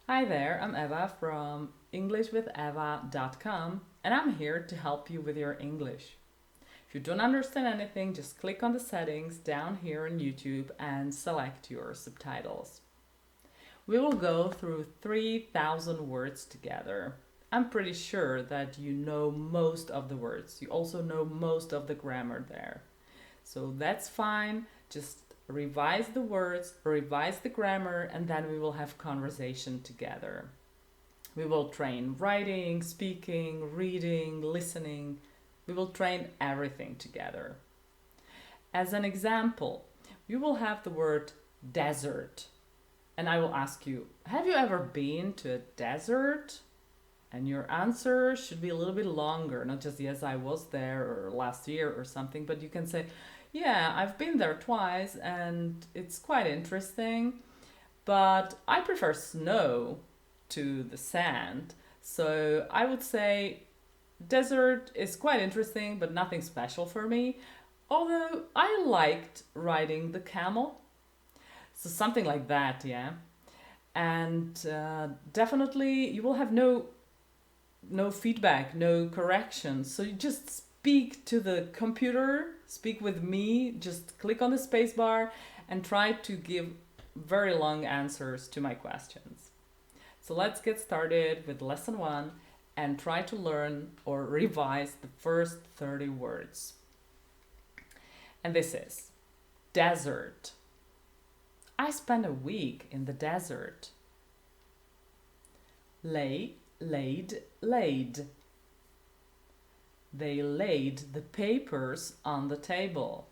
Hi there, I'm Eva from EnglishWithEva.com and I'm here to help you with your English. If you don't understand anything, just click on the settings down here on YouTube and select your subtitles. We will go through 3,000 words together. I'm pretty sure that you know most of the words. You also know most of the grammar there. So that's fine. Just revise the words, revise the grammar, and then we will have conversation together. We will train writing, speaking, reading, listening. We will train everything together. As an example, we will have the word desert. And I will ask you, have you ever been to a desert? And your answer should be a little bit longer, not just yes, I was there or last year or something, but you can say, yeah, I've been there twice and it's quite interesting, but I prefer snow to the sand. So I would say desert is quite interesting, but nothing special for me. Although I liked riding the camel. So something like that, yeah. And definitely you will have no feedback, no corrections. So you just speak to the computer, speak with me, just click on the space bar and try to give very long answers to my questions. So let's get started with lesson 1 and try to learn or revise the first 30 words. And this is desert. I spent a week in the desert. Lay, laid, laid. They laid the papers on the table.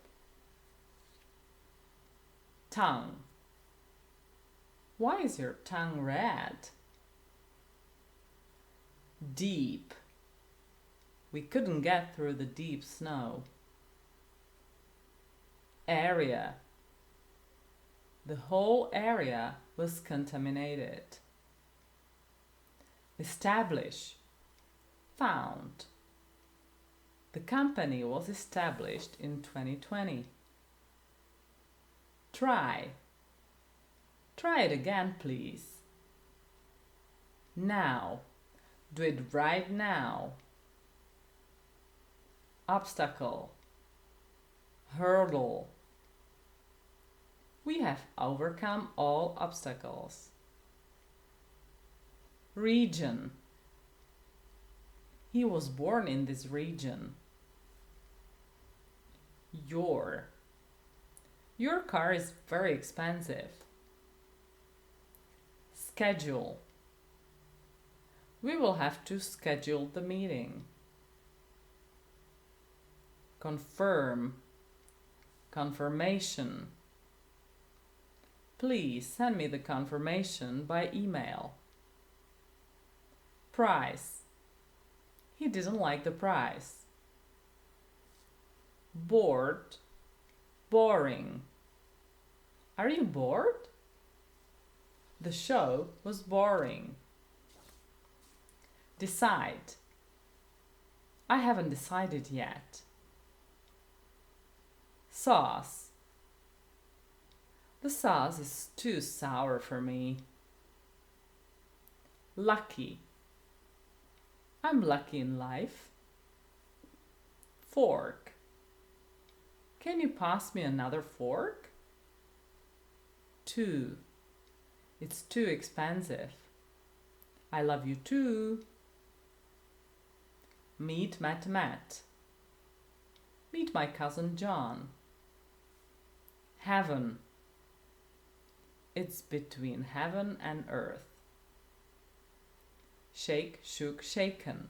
Tongue. Why is your tongue red? Deep. We couldn't get through the deep snow. Area. The whole area was contaminated. Establish. Found. The company was established in 2020. Try. Try it again, please. Now. Do it right now. Obstacle. Hurdle. We have overcome all obstacles. Region. He was born in this region. Your car is very expensive. Schedule. We will have to schedule the meeting. Confirm. Confirmation. Please send me the confirmation by email. Price. He didn't like the price. Bored. Boring. Are you bored? The show was boring. Decide. I haven't decided yet. Sauce. The sauce is too sour for me. Lucky. I'm lucky in life. Fork. Can you pass me another fork? Too. It's too expensive. I love you too. Meet Matt. Meet my cousin John. Heaven. It's between heaven and earth. Shake, shook, shaken.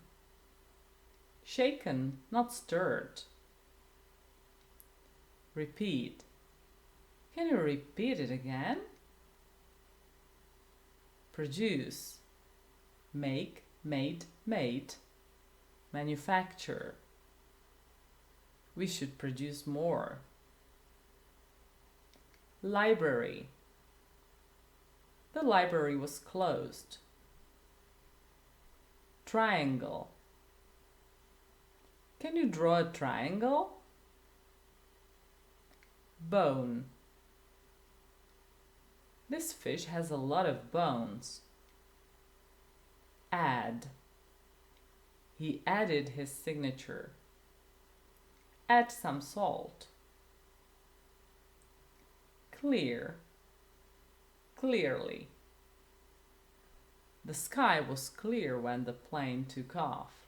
Shaken, not stirred. Repeat. Can you repeat it again? Produce. Make, made, made. Manufacture. We should produce more. Library. The library was closed. Triangle. Can you draw a triangle? Bone. This fish has a lot of bones. Add. He added his signature. Add some salt. Clear. Clearly. The sky was clear when the plane took off.